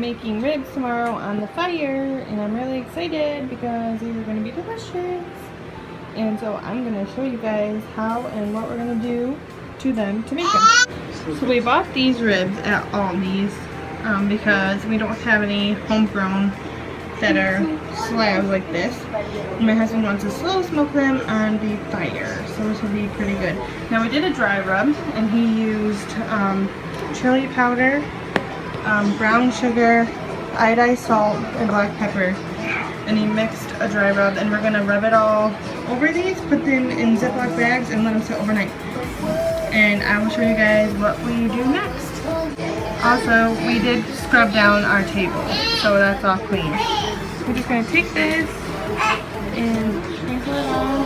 making ribs tomorrow on the fire, and I'm really excited because these are going to be delicious. And so I'm going to show you guys how and what we're going to do to them to make them. So we bought these ribs at Aldi's because we don't have any homegrown that are slabs like this. My husband wants to slow smoke them on the fire, so this will be pretty good. Now we did a dry rub, and he used chili powder, brown sugar, iodized salt, and black pepper, and he mixed a dry rub, and we're gonna rub it all over these, put them in Ziploc bags, and let them sit overnight. And I will show you guys what we do next. Also, we did scrub down our table, so that's all clean. We're just gonna take this and sprinkle it on,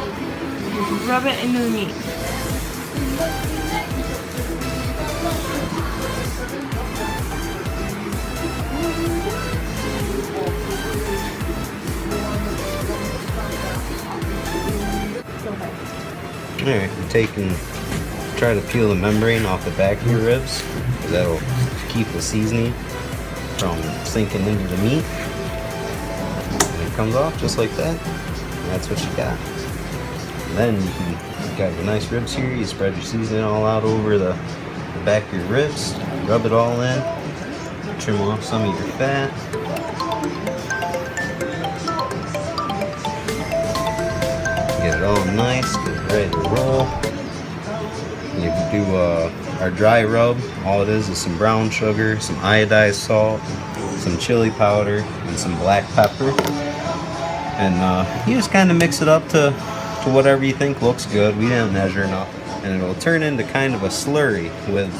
rub it into the meat. Alright, try to peel the membrane off the back of your ribs, because that'll keep the seasoning from sinking into the meat. And it comes off just like that. And that's what you got. And then you got your nice ribs here. You spread your seasoning all out over the back of your ribs, rub it all in, trim off some of your fat. Get it all nice, get it ready to roll. You do our dry rub. All it is some brown sugar, some iodized salt, some chili powder, and some black pepper. And you just kind of mix it up to whatever you think looks good. We didn't measure enough. And it'll turn into kind of a slurry with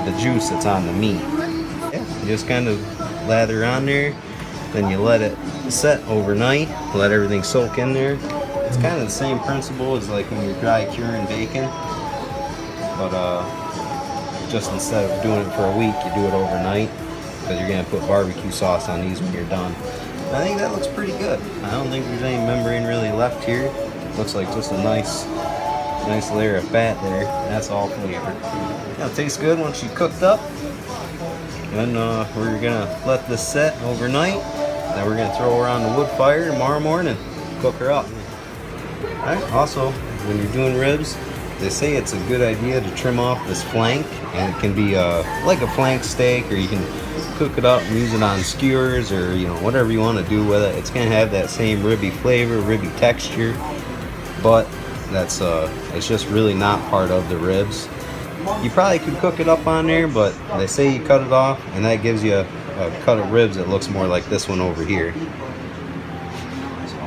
the juice that's on the meat. Yeah, you just kind of lather on there, then you let it set overnight, let everything soak in there. It's kind of the same principle as like when you're dry curing bacon, but just instead of doing it for a week, you do it overnight, because you're going to put barbecue sauce on these when you're done. And I think that looks pretty good. I don't think there's any membrane really left here. Looks like just a nice layer of fat there. That's all flavored. It'll taste good once you cooked up. Then we're going to let this set overnight. Then we're going to throw her on the wood fire tomorrow morning, cook her up. Alright, also, when you're doing ribs, they say it's a good idea to trim off this flank, and it can be like a flank steak, or you can cook it up and use it on skewers, or whatever you want to do with it. It's going to have that same ribby flavor, ribby texture, but that's it's just really not part of the ribs. You probably could cook it up on there, but they say you cut it off, and that gives you a cut of ribs that looks more like this one over here. So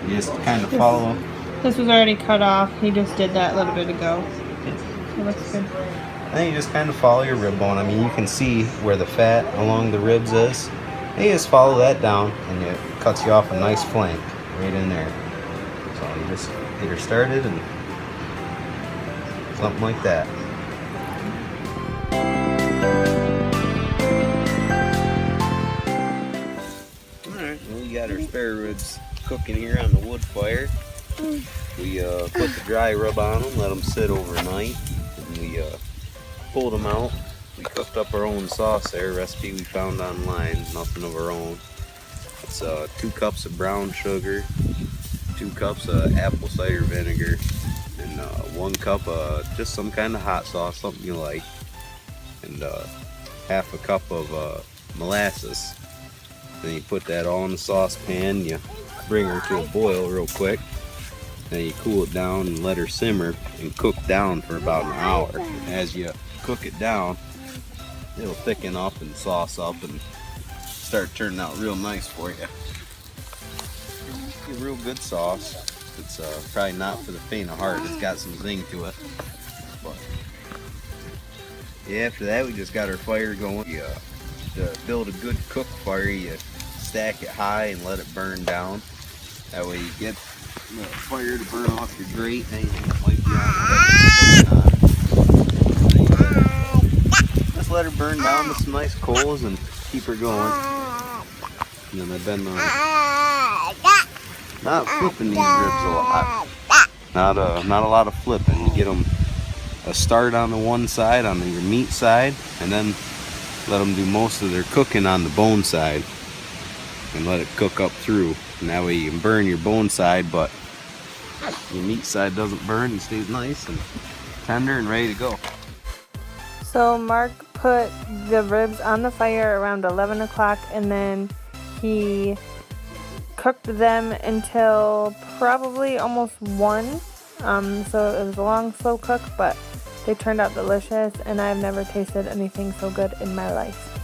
you just kind of follow. This was already cut off. He just did that a little bit ago. It looks good. And then you just kind of follow your rib bone. I mean, you can see where the fat along the ribs is. And you just follow that down, and it cuts you off a nice flank right in there. So you just get her started, and something like that. Alright, well, we got our spare ribs cooking here on the wood fire. We put the dry rub on them, let them sit overnight, and we pulled them out. We cooked up our own sauce there, recipe we found online, nothing of our own. It's 2 cups of brown sugar, 2 cups of apple cider vinegar, and 1 cup of just some kind of hot sauce, something you like, and half a cup of molasses. Then you put that all in the saucepan, you bring her to a boil real quick. Then you cool it down and let her simmer and cook down for about an hour. As you cook it down, it'll thicken up and sauce up and start turning out real nice for you. It's a real good sauce. It's probably not for the faint of heart. It's got some zing to it. But yeah, after that we just got our fire going. To build a good cook fire, you stack it high and let it burn down. That way you get the fire to burn off your grate, anything that might be on. Just let her burn down with some nice coals and keep her going. And then I've been not flipping these ribs a lot. Not a lot of flipping. You get them a start on the one side, on your meat side, and then let them do most of their cooking on the bone side and let it cook up through. And that way you can burn your bone side, but your meat side doesn't burn and stays nice and tender and ready to go. So Mark put the ribs on the fire around 11 o'clock, and then he cooked them until probably almost 1. So it was a long, slow cook, but they turned out delicious, and I've never tasted anything so good in my life.